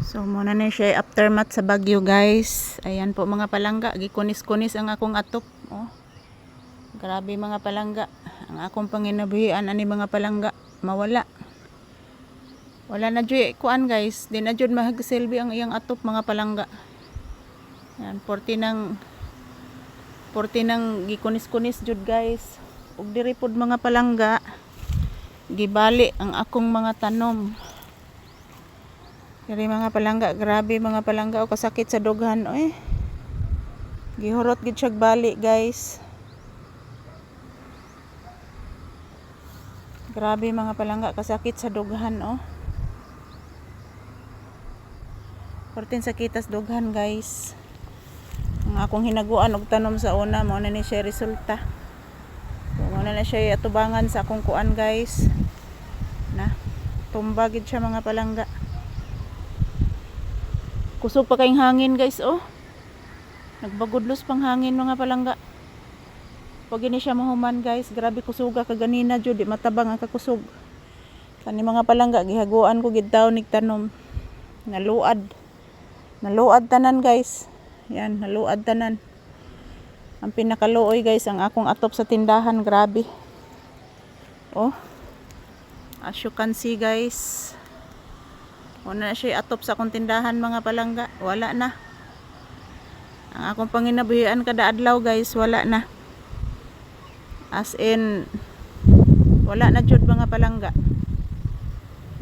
So muna na siya aftermath sa Bagyo, guys. Ayan po mga palangga, gikunis-kunis ang akong atop. Oh. Grabe mga palangga. Ang akong panginabuhian ani mga palangga mawala. Wala na jud kuan, guys. Di na jud mahagsilbi ang iyang atop mga palangga. Ayan, 40 nang gikunis-kunis jud, guys. Ug diri pod mga palangga gibali ang akong mga tanom. Diri mga palangga, grabe mga palangga, o kasakit sa dughan oy. Gihurot gid siya bali, guys. Grabe mga palangga, kasakit sa dughan oh. 14 sakitas dughan, guys. Ang akong hinaguan og tanom sa una mao na ni siya resulta. So, mao na siya atubangan sa akong kuan, guys. Na tumba gid siya mga palangga. Kusog pa kayong hangin, guys oh. Nagbagudlos pang hangin mga palangga. Pag ini siya mahuman, guys, grabe kusuga kaganina jud, di matabang ang kakusog. Kani mga palangga gihaguan ko gid daw nig tanom. Naluad tanan, guys. Yan, naluad tanan. Ang pinakaluoy, guys, ang akong atop sa tindahan, grabe. Oh. As you can see, guys. Wala na siya atop sa akong tindahan mga palangga. Wala na. Ang akong panginabuhian kada adlaw, guys, wala na. As in, wala na jud mga palangga.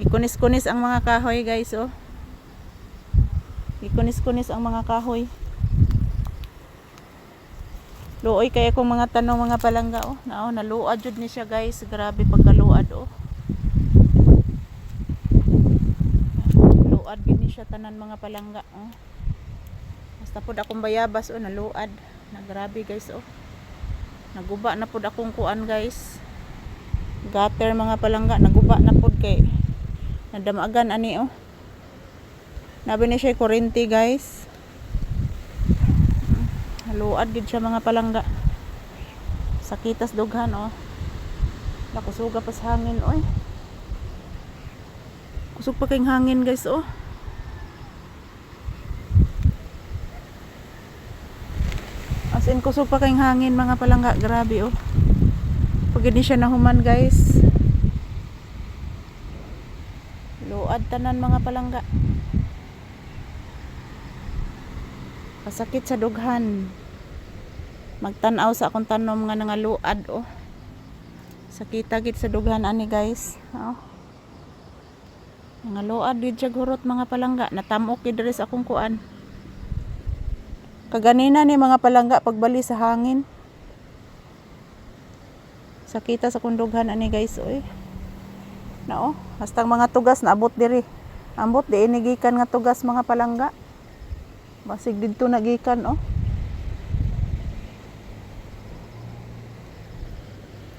Ikunis-kunis ang mga kahoy, guys, oh. Ikunis-kunis ang mga kahoy. Luoy kaya kong mga tanong mga palangga, oh. Naluad jud ni siya, guys. Grabe pagkaluad, oh. Luad gid ni siya tanan mga palangga, oh. Basta pod akong bayabas, oh, naluad. Grabe, guys, oh. Naguba na pod akong kuan, guys. Gutter mga palangga, naguba na pod kay nadamagan ani, oh. Nabi ni siya kurente, guys. Naluad gid siya mga palangga. Sakitas dughan, oh. Nakusuga pa sa hangin, oy. Kusog pa kayong hangin, guys, oh. As in, kusog pa kayong hangin mga palangga, grabe oh. Pag hindi siya nahuman, guys, luad tanan mga palangga. Kasakit sa dughan. Magtanaw sa akong tanom nga nangaluad oh. Sakita gid sa dughan ani, guys, oh. Nangaluad gid siya gurot mga palangga. Natamok gid diri sa akong kuan. Kaganina ni mga palangga pagbali sa hangin. Sakita sa kundughan ani, guys, oy. Nao, hasta mga tugas naabot diri. Ambot di inigikan nga tugas mga palangga. Basig didto nagikan, oh.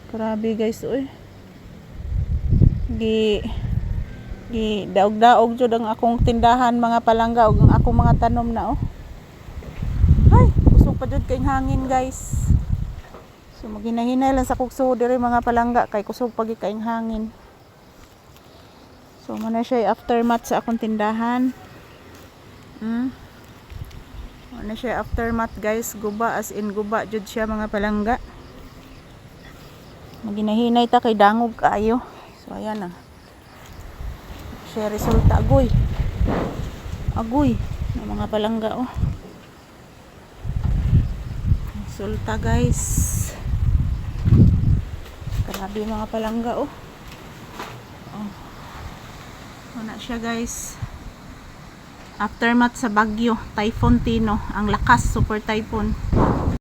Grabe, guys, oy. Gi daog-daog jud ang akong tindahan mga palangga ug ang akong mga tanom na, oh. Ay, kusog pa jud kay hangin, guys. So maghinay-hinay lang sa kugso diri mga palangga kay kusog pagi kaing hangin. So muna siya aftermath sa akong tindahan. Muna siya aftermath, guys. Guba, as in guba jud siya mga palangga. Maghinay-hinay ta kay dangog kaayo. So ayan na. Siya resulta, agoy ng mga palangga, oh. Resulta, guys. Grabe mga palangga, oh. Oh. Wala siya, guys. Aftermath sa Bagyo, Typhoon Tino, ang lakas, super typhoon.